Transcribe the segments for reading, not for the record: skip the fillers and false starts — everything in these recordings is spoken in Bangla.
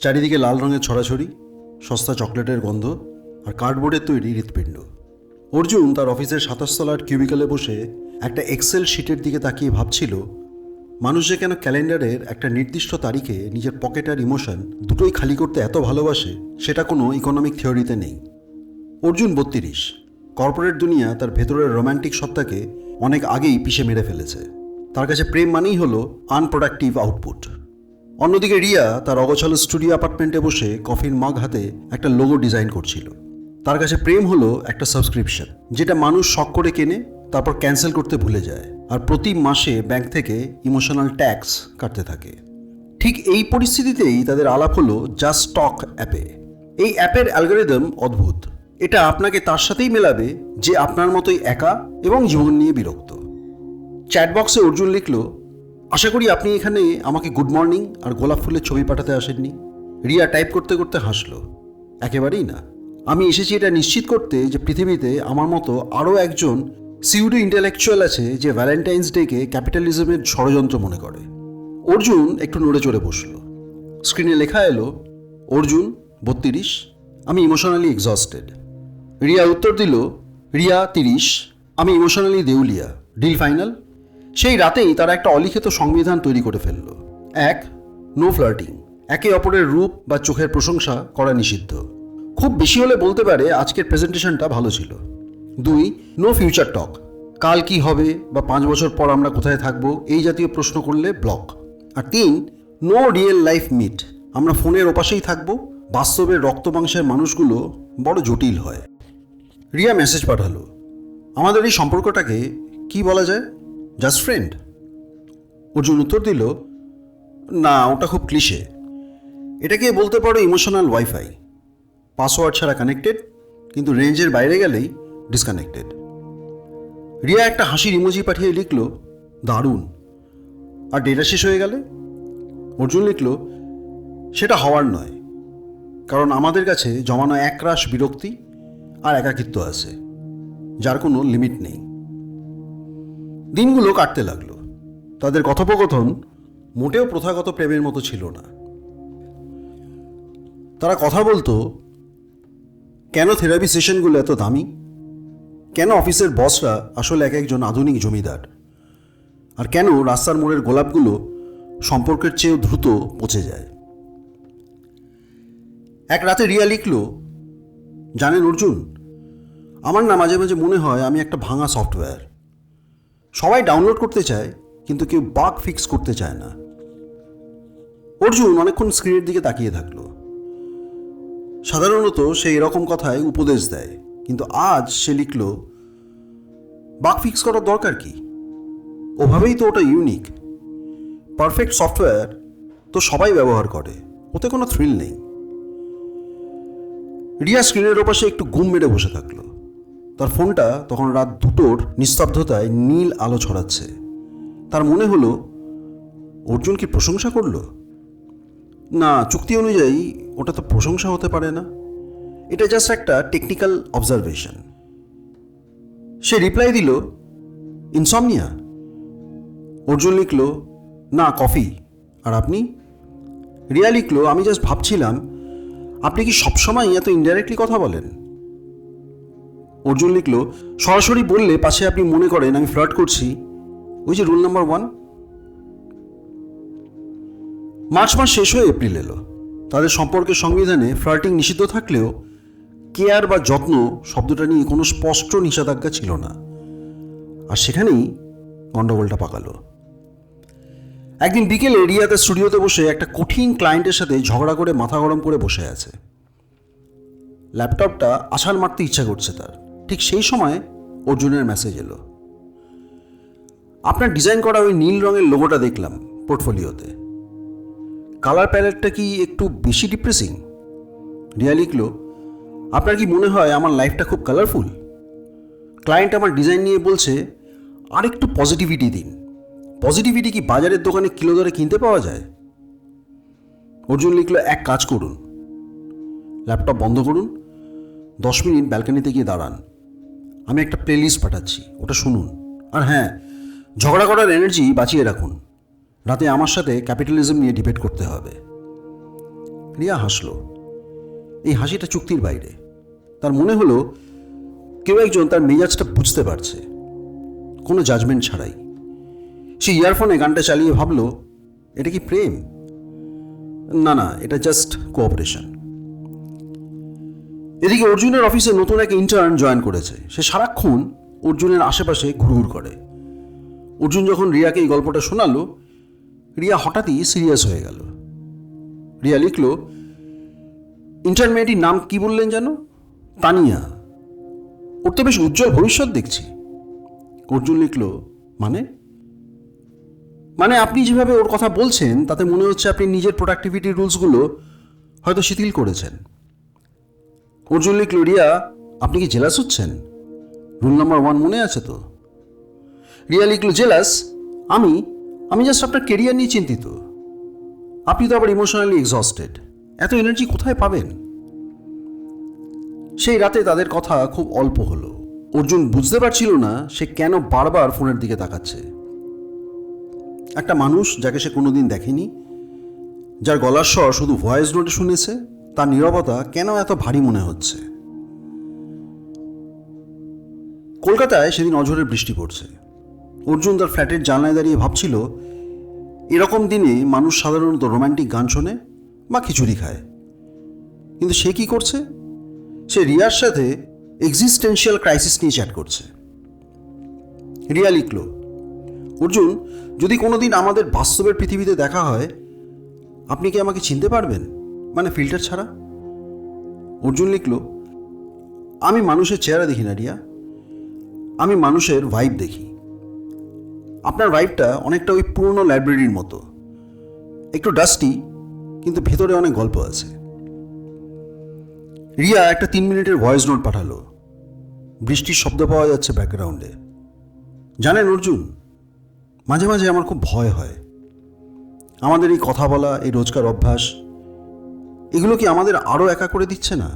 চারিদিকে লাল রঙের ছড়াছড়ি, সস্তা চকলেটের গন্ধ আর কার্ডবোর্ডের তৈরি হৃৎপিণ্ড। অর্জুন তার অফিসের 27 তলার কিউবিকলে বসে একটা এক্সেল শিটের দিকে তাকিয়ে ভাবছিল, মানুষ যে কেন ক্যালেন্ডারের একটা নির্দিষ্ট তারিখে নিজের পকেট আর ইমোশন দুটোই খালি করতে এত ভালোবাসে, সেটা কোনো ইকোনমিক থিওরিতে নেই। অর্জুন 32। কর্পোরেট দুনিয়া তার ভেতরের রোম্যান্টিক সত্তাকে অনেক আগেই পিষে মেরে ফেলেছে। তার কাছে প্রেম মানেই হলো আনপ্রোডাক্টিভ আউটপুট। অন্যদিকে রিয়া তার অগোছালো স্টুডিও অ্যাপার্টমেন্টে বসে কফির মগ হাতে একটা লোগো ডিজাইন করছিল। তার কাছে প্রেম হলো একটা সাবস্ক্রিপশন, যেটা মানুষ শখ করে কেনে, তারপর ক্যান্সেল করতে ভুলে যায়, আর প্রতি মাসে ব্যাংক থেকে ইমোশনাল ট্যাক্স কাটতে থাকে। ঠিক এই পরিস্থিতিতেই তাদের আলাপ হলো জাস্ট টক অ্যাপে। এই অ্যাপের অ্যালগরিদম অদ্ভুত। এটা আপনাকে তার সাথেই মেলাবে যে আপনার মতোই একা এবং জীবন নিয়ে বিরক্ত। চ্যাটবক্সে অর্জুন লিখল, আশা করি আপনি এখানে আমাকে গুড মর্নিং আর গোলাপ ফুলের ছবি পাঠাতে আসেননি। রিয়া টাইপ করতে করতে হাসল, একেবারেই না। আমি এসেছি এটা নিশ্চিত করতে যে পৃথিবীতে আমার মতো আরও একজন সিউডো ইন্টেলেকচুয়াল আছে যে ভ্যালেন্টাইন্স ডেকে ক্যাপিটালিজমের ষড়যন্ত্র মনে করে। অর্জুন একটু নড়ে চড়ে বসল। স্ক্রিনে লেখা এলো, অর্জুন 32, আমি ইমোশনালি এক্সস্টেড। রিয়া উত্তর দিল, রিয়া 30, আমি ইমোশনালি দেউলিয়া, ডিল ফাইনাল। সেই রাতেই তারা একটা অলিখিত সংবিধান তৈরি করে ফেলল। 1, নো ফ্লার্টিং, একে অপরের রূপ বা চোখের প্রশংসা করা নিষিদ্ধ। খুব বেশি হলে বলতে পারে আজকের প্রেজেন্টেশনটা ভালো ছিল। 2, নো ফিউচার টক, কাল কি হবে বা 5 বছর পর আমরা কোথায় থাকবো এই জাতীয় প্রশ্ন করলে ব্লক। আর 3, নো রিয়েল লাইফ মিট, আমরা ফোনের ওপাশেই থাকবো, বাস্তবের রক্ত মাংসের মানুষগুলো বড় জটিল হয়। রিয়া মেসেজ পাঠালো, আমাদের এই সম্পর্কটাকে কি বলা যায়, জাস্ট ফ্রেন্ড? অর্জুন উত্তর দিল, না, ওটা খুব ক্লিশে। এটাকে বলতে পারো ইমোশনাল ওয়াইফাই, পাসওয়ার্ড ছাড়া কানেক্টেড, কিন্তু রেঞ্জের বাইরে গেলেই ডিসকানেক্টেড। রিয়া একটা হাসির ইমোজি পাঠিয়ে লিখল, দারুণ। আর ডেটা শেষ হয়ে গেলে? অর্জুন লিখল, সেটা হওয়ার নয়, কারণ আমাদের কাছে জমানো একরাশ বিরক্তি আর একাকিত্ব আছে, যার কোনো লিমিট নেই। দিনগুলো কাটতে লাগলো। তাদের কথোপকথন মোটেও প্রথাগত প্রেমের মতো ছিল না। তারা কথা বলতো, কেন থেরাপি সেশনগুলো এত দামি, কেন অফিসের বসরা আসলে এক একজন আধুনিক জমিদার, আর কেন রাস্তার মোড়ের গোলাপগুলো সম্পর্কের চেয়েও দ্রুত পচে যায়। এক রাতে রিয়া লিখল, জানেন অর্জুন, আমার না মাঝে মাঝে মনে হয় আমি একটা ভাঙা সফটওয়্যার। সবাই ডাউনলোড করতে চায়, কিন্তু কেউ বাগ ফিক্স করতে চায় না। অর্জুন অনেকক্ষণ স্ক্রিনের দিকে তাকিয়ে থাকলো। সাধারণত সে এরকম কথায় উপদেশ দেয়, কিন্তু আজ সে লিখল, বাগ ফিক্স করার দরকার কি? ওভাবেই তো ওটা ইউনিক। পারফেক্ট সফটওয়্যার তো সবাই ব্যবহার করে, ওতে কোনো থ্রিল নেই। রিয়া স্ক্রিনের ওপাশে একটু ঘুম মেরে বসে থাকলো। তার ফোনটা তখন রাত 2টোর নিস্তব্ধতায় নীল আলো ছড়াচ্ছে। তার মনে হলো, অর্জুন কি প্রশংসা করল? না, চুক্তি অনুযায়ী ওটা তো প্রশংসা হতে পারে না, এটা জাস্ট একটা টেকনিক্যাল অবজারভেশন। সে রিপ্লাই দিল, ইনসমনিয়া। অর্জুন লিখল, না, কফি। আর আপনি? রিয়া লিখল, আমি জাস্ট ভাবছিলাম, আপনি কি সবসময় এত ইনডাইরেক্টলি কথা বলেন? অর্জুন লিখল, সরাসরি বললে পাশে আপনি মনে করেন আমি ফ্লার্ট করছি, ওই যে রুল নাম্বার 1। মার্চ মাস শেষ হয়ে এপ্রিল এলো। তাদের সম্পর্কের সংবিধানে ফ্লার্টিং নিষিদ্ধ থাকলেও কেয়ার বা যত্ন শব্দটা নিয়ে কোনো স্পষ্ট নিষেধাজ্ঞা ছিল না। আর সেখানেই গণ্ডগোলটা পাকালো। একদিন বিকেলে রিয়া তার স্টুডিওতে বসে একটা কঠিন ক্লায়েন্টের সাথে ঝগড়া করে মাথা গরম করে বসে আছে। ল্যাপটপটা আছাড় মারতে ইচ্ছা করছে তার। ঠিক সেই সময় অর্জুনের মেসেজ এলো, আপনার ডিজাইন করা ওই নীল রঙের লোগোটা দেখলাম পোর্টফোলিওতে, কালার প্যালেটটা কি একটু বেশি ডিপ্রেসিং? রিয়া লিখল, আপনার কি মনে হয় আমার লাইফটা খুব কালারফুল? ক্লায়েন্ট আমার ডিজাইন নিয়ে বলছে, আর একটু পজিটিভিটি দিন। পজিটিভিটি কি বাজারের দোকানে কিলো দরে কিনতে পাওয়া যায়? অর্জুন লিখল, এক কাজ করুন, ল্যাপটপ বন্ধ করুন, 10 মিনিট ব্যালকনিতে গিয়ে দাঁড়ান, আমি একটা প্লেলিস্ট পাঠাচ্ছি, ওটা শুনুন। আর হ্যাঁ, ঝগড়া করার এনার্জি বাঁচিয়ে রাখুন, রাতে আমার সাথে ক্যাপিটালিজম নিয়ে ডিবেট করতে হবে। রিয়া হাসল। এই হাসিটা চুক্তির বাইরে। তার মনে হলো কেউ একজন তার মেজাজটা বুঝতে পারছে, কোনো জাজমেন্ট ছাড়াই। সে ইয়ারফোনে গানটা চালিয়ে ভাবল, এটা কি প্রেম? না না, এটা জাস্ট কোঅপারেশন। এদিকে অর্জুনের অফিসে নতুন এক ইন্টার্ন জয়েন করেছে। সে সারাক্ষণ অর্জুনের আশেপাশে ঘুরঘুর করে। অর্জুন যখন রিয়াকে এই গল্পটা শোনালো, রিয়া হঠাৎই সিরিয়াস হয়ে গেল। রিয়া লিখল, ইন্টার্ন মেয়েটির নাম কি বললেন যেন? তানিয়া। ওর তো বেশ উজ্জ্বল ভবিষ্যৎ দেখছি। অর্জুন লিখল, মানে? আপনি যেভাবে ওর কথা বলছেন তাতে মনে হচ্ছে আপনি নিজের প্রোডাক্টিভিটি রুলসগুলো হয়তো শিথিল করেছেন। অর্জুন লিখল, রিয়া আপনি কি জেলাস হচ্ছেন? রুল নাম্বার 1 মনে আছে তো? রিয়া লিখল, জেলাস? আমি জাস্ট আপনার কেরিয়ার নিয়ে চিন্তিত। আপনি তো আবার ইমোশনালি এক্সস্টেড। এত এনার্জি কোথায় পাবেন? সেই রাতে তাদের কথা খুব অল্প হলো। অর্জুন বুঝতে পারছিল না সে কেন বারবার ফোনের দিকে তাকাচ্ছে। একটা মানুষ যাকে সে কোনোদিন দেখেনি, যার গলার স্বর শুধু ভয়েস নোটে শুনেছে, তার নীরবতা কেন এত ভারী মনে হচ্ছে। কলকাতায় সেদিন অঝোরে বৃষ্টি পড়ছে। অর্জুন তার ফ্ল্যাটের জানলায় দাঁড়িয়ে ভাবছিল, এরকম দিনে মানুষ সাধারণত রোম্যান্টিক গান শোনে বা খিচুড়ি খায়, কিন্তু সে কি করছে? সে রিয়ার সাথে এক্সিস্টেন্সিয়াল ক্রাইসিস নিয়ে চ্যাট করছে। রিয়া লিখল, অর্জুন যদি কোনোদিন আমাদের বাস্তবের পৃথিবীতে দেখা হয়, আপনি কি আমাকে চিনতে পারবেন? মানে ফিল্টার ছাড়া? অর্জুন লিখল, আমি মানুষের চেহারা দেখি না রিয়া, আমি মানুষের ভাইব দেখি। আপনার ভাইবটা অনেকটা ওই পুরনো লাইব্রেরির মতো, একটু ডাস্টি কিন্তু ভেতরে অনেক গল্প আছে। রিয়া একটা 3 মিনিটের ভয়েস নোট পাঠালো। বৃষ্টির শব্দ পাওয়া যাচ্ছে ব্যাকগ্রাউন্ডে। জানেন অর্জুন, মাঝে মাঝে আমার খুব ভয় হয়। আমাদের এই কথা বলা, এই রোজকার অভ্যাস, এগুলো কি আমাদের আরও একা করে দিচ্ছে না?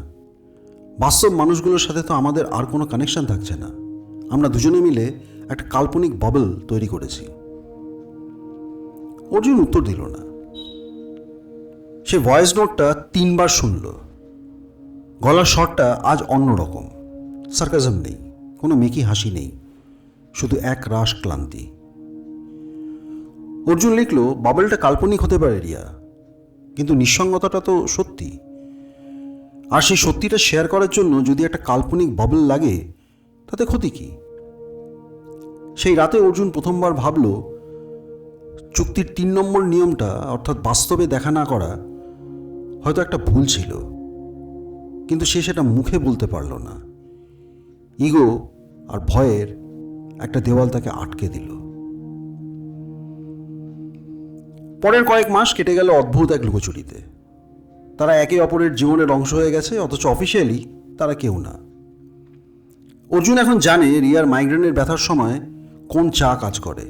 বাস্তব মানুষগুলোর সাথে তো আমাদের আর কোনো কানেকশন থাকছে না। আমরা দুজনে মিলে একটা কাল্পনিক বাবল তৈরি করেছি। অর্জুন উত্তর দিল না। সে ভয়েস নোটটা 3 বার শুনল। গলার স্বরটা আজ অন্যরকম। সার্কাজম নেই, কোনো মেকি হাসি নেই, শুধু এক রাশ ক্লান্তি। অর্জুন লিখল, বাবলটা কাল্পনিক হতে পারে রিয়া, কিন্তু নিঃসঙ্গতাটা তো সত্যি। আর সেই সত্যিটা শেয়ার করার জন্য যদি একটা কাল্পনিক বাবল লাগে, তাতে ক্ষতি কি? সেই রাতে অর্জুন প্রথমবার ভাবল, চুক্তির 3 নম্বর নিয়মটা, অর্থাৎ বাস্তবে দেখা না করা, হয়তো একটা ভুল ছিল, কিন্তু সে সেটা মুখে বলতে পারল না। ইগো আর ভয়ের একটা দেওয়াল তাকে আটকে দিল। পরের কয়েক মাস কেটে গেল অদ্ভুত এক লুকোচুরিতে। তারা একে অপরের জীবনের অংশ হয়ে গেছে, অথচ অফিসিয়ালি তারা কেউ না। অর্জুন এখন জানে রিয়ার মাইগ্রেনের ব্যথার সময় কোন চা কাজ করে,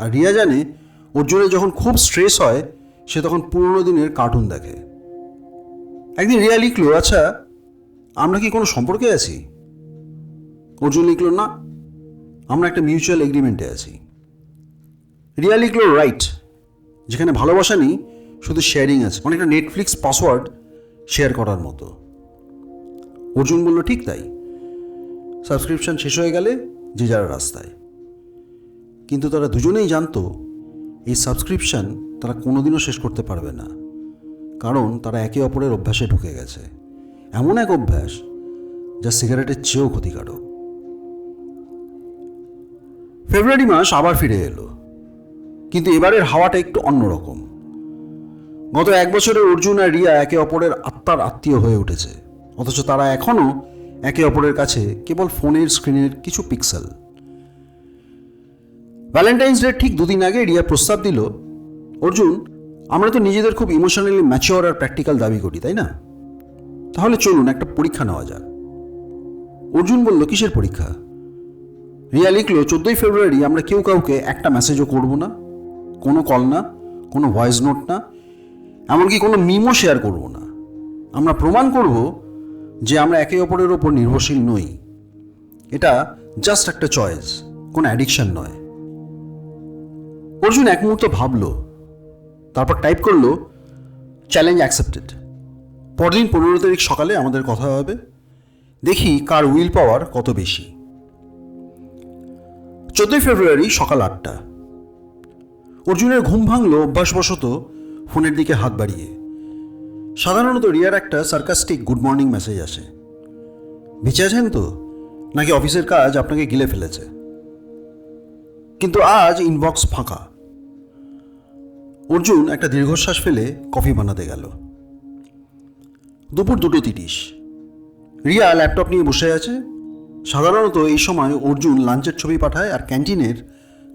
আর রিয়া জানে অর্জুনের যখন খুব স্ট্রেস হয় সে তখন পুরনো দিনের কার্টুন দেখে। একদিন রিয়া লিখল, আচ্ছা আমরা কি কোনো সম্পর্কে আছি? অর্জুন লিখল, না, আমরা একটা মিউচুয়াল এগ্রিমেন্টে আছি। রিয়া লিখল, রাইট, যেখানে ভালোবাসা নেই, শুধু শেয়ারিং আছে, অনেকটা নেটফ্লিক্স পাসওয়ার্ড শেয়ার করার মতো। অর্জুন বলল, ঠিক তাই, সাবস্ক্রিপশন শেষ হয়ে গেলে যে যারা রাস্তায়। কিন্তু তারা দুজনেই জানতো এই সাবস্ক্রিপশন তারা কোনোদিনও শেষ করতে পারবে না, কারণ তারা একে অপরের অভ্যাসে ঢুকে গেছে। এমন এক অভ্যাস যা সিগারেটের চেয়েও ক্ষতিকারক। ফেব্রুয়ারি মাস আবার ফিরে এলো, কিন্তু এবারের হাওয়াটা একটু অন্যরকম। গত 1 বছরে অর্জুন আর রিয়া একে অপরের আত্মার আত্মীয় হয়ে উঠেছে, অথচ তারা এখনও একে অপরের কাছে কেবল ফোনের স্ক্রিনের কিছু পিক্সেল। ভ্যালেন্টাইন্স ডে ঠিক 2 দিন আগে রিয়া প্রস্তাব দিল, অর্জুন আমরা তো নিজেদের খুব ইমোশনালি ম্যাচিওর আর প্র্যাকটিক্যাল দাবি করি, তাই না? তাহলে চলুন একটা পরীক্ষা নেওয়া যাক। অর্জুন বলল, কিসের পরীক্ষা? রিয়া লিখল, 14ই ফেব্রুয়ারি আমরা কেউ কাউকে একটা মেসেজও করব না, কোনো কল না, কোনো ভয়েস নোট না, এমনকি কোনো মিমও শেয়ার করব না। আমরা প্রমাণ করব যে আমরা একে অপরের ওপর নির্ভরশীল নই। এটা জাস্ট একটা চয়েস, কোনো অ্যাডিকশন নয়। অর্জুন এক মুহূর্ত ভাবল, তারপর টাইপ করল, চ্যালেঞ্জ অ্যাকসেপ্টেড। পরদিন 15 তারিখ সকালে আমাদের কথা হবে, দেখি কার উইল পাওয়ার কত বেশি। 14 ফেব্রুয়ারি সকাল 8টা। অর্জুনের ঘুম ভাঙল অভ্যাসবশত ফোনের দিকে হাত বাড়িয়ে। সাধারণত রিয়ার একটা সার্কাস্টিক গুড মর্নিং মেসেজ আসে, বেঁচে আছেন তো, নাকি অফিসের কাজ আপনাকে গিলে ফেলেছে। কিন্তু আজ ইনবক্স ফাঁকা। অর্জুন একটা দীর্ঘশ্বাস ফেলে কফি বানাতে গেল। দুপুর 2:30। রিয়া ল্যাপটপ নিয়ে বসে আছে। সাধারণত এই সময় অর্জুন লাঞ্চের ছবি পাঠায় আর ক্যান্টিনের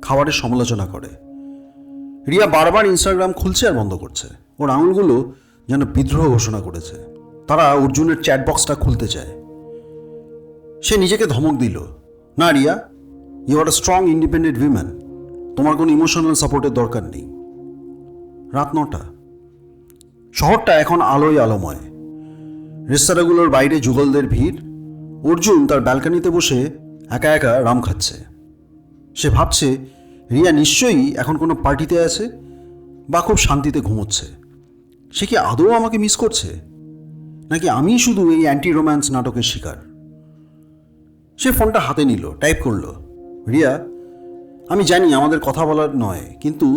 খাবারের সমালোচনা করে। রিয়া বারবার ইনস্টাগ্রাম খুলছে আর বন্ধ করছে। ওর আঙুলগুলো যেন বিদ্রোহ ঘোষণা করেছে। তারা অর্জুনের চ্যাট বক্সটা খুলতে চায়। সে নিজেকে ধমক দিল, না Riya, you are a strong independent woman, তোমার কোনো ইমোশনাল সাপোর্টের দরকার নেই। রাত 9টা। শহরটা এখন আলোয় আলোময়। রেস্তোরাঁগুলোর বাইরে যুগলদের ভিড়। অর্জুন তার ব্যালকনিতে বসে একা একা রাম খাচ্ছে। সে ভাবছে রিয়া নিশ্চয়ই এখন কোনো পার্টিতে আছে বা খুব শান্তিতে ঘুমোচ্ছে। সে কি আদৌ আমাকে মিস করছে, নাকি আমি শুধু এই অ্যান্টি রোম্যান্স নাটকের শিকার? সে ফোনটা হাতে নিল, টাইপ করলো, রিয়া, আমি জানি আমাদের কথা বলার নয়, কিন্তু।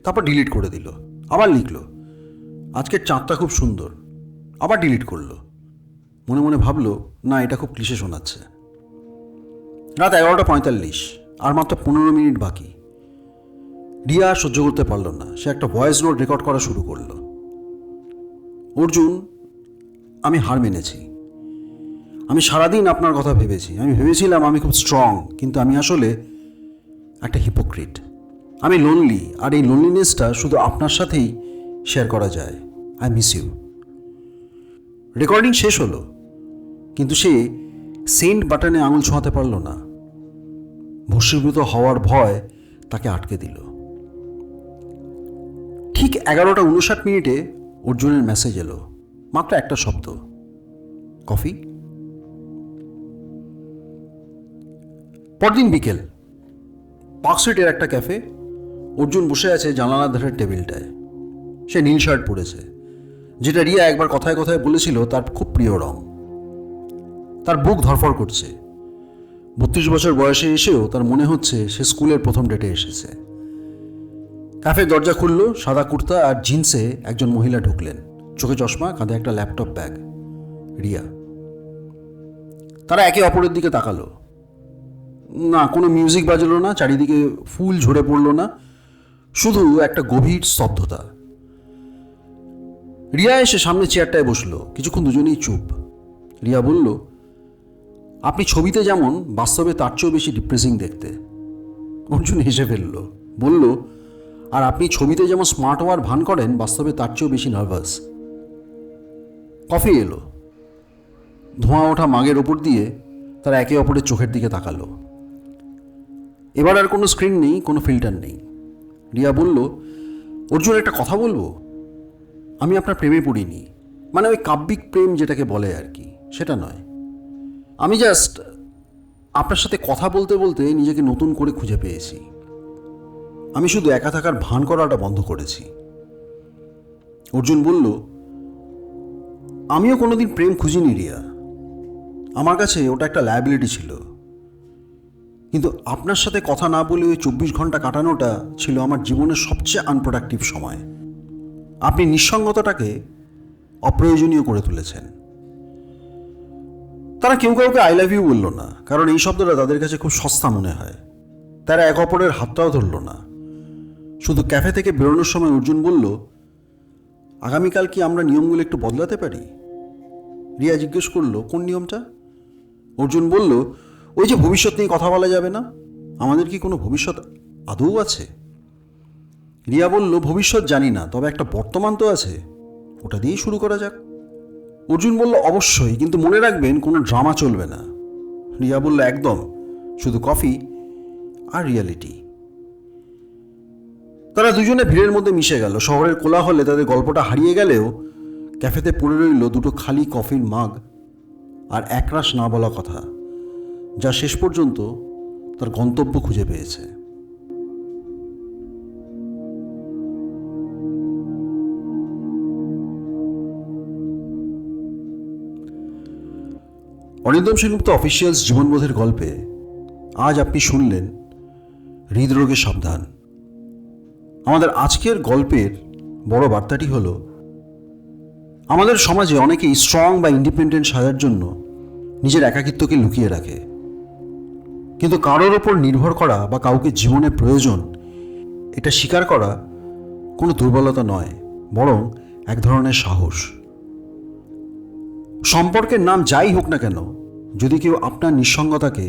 তারপর ডিলিট করে দিল। আবার লিখল, আজকের চাঁদটা খুব সুন্দর। আবার ডিলিট করলো। মনে মনে ভাবলো, না, এটা খুব ক্লিশে শোনাচ্ছে। রাত 11:45, আর মাত্র 15 মিনিট বাকি। রিয়া আর সহ্য করতে পারল না। সে একটা ভয়েস নোট রেকর্ড করা শুরু করলো। অর্জুন, আমি হার মেনেছি। আমি সারাদিন আপনার কথা ভেবেছি। আমি ভেবেছিলাম আমি খুব স্ট্রং, কিন্তু আমি আসলে একটা হিপোক্রিট। আমি লোনলি, আর এই লোনলিনেসটা শুধু আপনার সাথেই শেয়ার করা যায়। I miss you. রেকর্ডিং শেষ হলো, কিন্তু সে সেন্ড বাটনে আঙুল ছোঁয়াতে পারল না। ভস্মীভূত হওয়ার ভয় তাকে আটকে দিল। ঠিক 11:59 অর্জুনের মেসেজ এলো, মাত্র একটা শব্দ, কফি। পরদিন বিকেল, পার্ক স্ট্রিটের একটা ক্যাফে। অর্জুন বসে আছে জানালার ধারের টেবিলটায়। সে নীল শার্ট পরেছে, যেটা রিয়া একবার কথায় কথায় বলেছিল তার খুব প্রিয় রং। তার বুক ধরফর করছে। 32 বছর বয়সে এসেও তার মনে হচ্ছে সে স্কুলের প্রথম ডেটে এসেছে। ক্যাফের দরজা খুলল। সাদা কুর্তা আর জিন্সে একজন মহিলা ঢুকলেন, চোখে চশমা, কাঁধে একটা ল্যাপটপ ব্যাগ। রিয়া। তারা একে অপরের দিকে তাকালো। না, কোনো মিউজিক বাজলো না, চারিদিকে ফুল ঝরে পড়ল না, শুধু একটা গভীর স্তব্ধতা। রিয়া এসে সামনে চেয়ারটায় বসলো। কিছুক্ষণ দুজনেই চুপ। রিয়া বলল, আপনি ছবিতে যেমন, বাস্তবে তার চেয়েও বেশি ডিপ্রেসিং দেখতে। অর্জুন হেসে ফেলল, বলল, আর আপনি ছবিতে যেমন স্মার্ট হওয়ার ভান করেন, বাস্তবে তার চেয়েও বেশি নার্ভাস। কফি এলো। ধোঁয়া ওঠা মাগের ওপর দিয়ে তারা একে অপরের চোখের দিকে তাকালো। এবার আর কোনো স্ক্রিন নেই, কোনো ফিল্টার নেই। রিয়া বলল, অর্জুন, একটা কথা বলবো? আমি আপনার প্রেমে পড়িনি, মানে ওই কাব্যিক প্রেম যেটাকে বলে আর কি, সেটা নয়। আমি জাস্ট আপনার সাথে কথা বলতে বলতে নিজেকে নতুন করে খুঁজে পেয়েছি। আমি শুধু একা থাকার ভান করাটা বন্ধ করেছি। অর্জুন বলল, আমিও কোনোদিন প্রেম খুঁজিনি রিয়া। আমার কাছে ওটা একটা লায়াবিলিটি ছিল। কিন্তু আপনার সাথে কথা না বলে ওই 24 ঘন্টা কাটানোটা ছিল আমার জীবনের সবচেয়ে আনপ্রোডাক্টিভ সময়। আপনি নিঃসঙ্গতাটাকে অপ্রয়োজনীয় করে তুলেছেন। তারা কেউ কাউকে আই লাভ ইউ বলল না, কারণ এই শব্দটা তাদের কাছে খুব সস্তা মনে হয়। তারা এক অপরের হাতটাও ধরল না। শুধু ক্যাফে থেকে বেরোনোর সময় অর্জুন বলল, আগামীকাল কি আমরা নিয়মগুলো একটু বদলাতে পারি? রিয়া জিজ্ঞেস করলো, কোন নিয়মটা? অর্জুন বলল, ওই যে ভবিষ্যৎ নিয়ে কথা বলা যাবে না। আমাদের কি কোনো ভবিষ্যৎ আদৌ আছে? রিয়া বলল, ভবিষ্যৎ জানি না, তবে একটা বর্তমান তো আছে, ওটা দিয়েই শুরু করা যাক। অর্জুন বলল, অবশ্যই, কিন্তু মনে রাখবেন কোনো ড্রামা চলবে না। রিয়া বলল, একদম, শুধু কফি আর রিয়ালিটি। তারা দুজনে ভিড়ের মধ্যে মিশে গেল। শহরের কোলাহলে তাদের গল্পটা হারিয়ে গেলেও ক্যাফেতে পড়ে রইল দুটো খালি কফির মাগ আর একরাশ না বলা কথা, যা শেষ পর্যন্ত তার গন্তব্য খুঁজে পেয়েছে। অরিন্দম সেনগুপ্ত অফিসিয়ালস জীবনবোধের গল্পে আজ আপনি শুনলেন হৃদরোগে সাবধান। আমাদের আজকের গল্পের বড় বার্তাটি হল, আমাদের সমাজে অনেকেই স্ট্রং বা ইন্ডিপেন্ডেন্ট সাজার জন্য নিজের একাকিত্বকে লুকিয়ে রাখে, কিন্তু কারোর ওপর নির্ভর করা বা কাউকে জীবনে প্রয়োজন এটা স্বীকার করা কোনো দুর্বলতা নয়, বরং এক ধরনের সাহস। সম্পর্কের নাম যাই হোক না কেন, যদি কেউ আপনার নিঃসঙ্গতাকে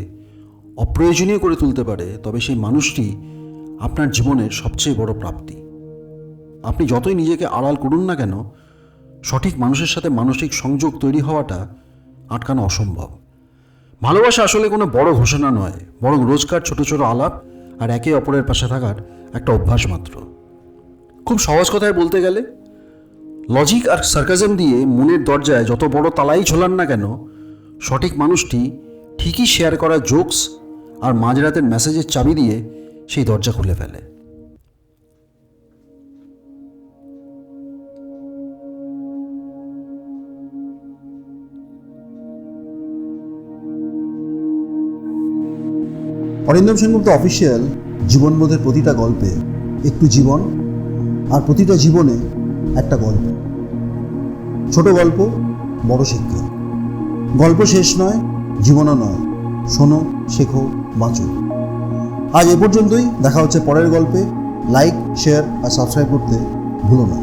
অপ্রয়োজনীয় করে তুলতে পারে, তবে সেই মানুষটি আপনার জীবনের সবচেয়ে বড় প্রাপ্তি। আপনি যতই নিজেকে আড়াল করুন না কেন, সঠিক মানুষের সাথে মানসিক সংযোগ তৈরি হওয়াটা আটকানো অসম্ভব। ভালোবাসা আসলে কোনো বড় ঘোষণা নয়, বরং রোজকার ছোট ছোট আলাপ আর একে অপরের পাশে থাকার একটা অভ্যাস মাত্র। খুব সহজ কথায় বলতে গেলে, লজিক আর সার্কাজম দিয়ে মনের দরজায় যত বড় তালাই ঝোলান না কেন, সঠিক মানুষটি ঠিকই শেয়ার করা জোকস আর মাঝরাতের মেসেজের চাবি দিয়ে সেই দরজা খুলে ফেলে। অরিন্দম সেনগুপ্ত অফিসিয়াল জীবনবোধের প্রতিটা গল্পে একটু জীবন, আর প্রতিটা জীবনে একটা গল্প। ছোট গল্প, বড় শিক্ষা। গল্প শেষ নয়, জীবনও নয়। শোনো, শেখো, বাঁচো। আজ এ পর্যন্তই। দেখা হচ্ছে পরের গল্পে। লাইক, শেয়ার আর সাবস্ক্রাইব করতে ভুলো না।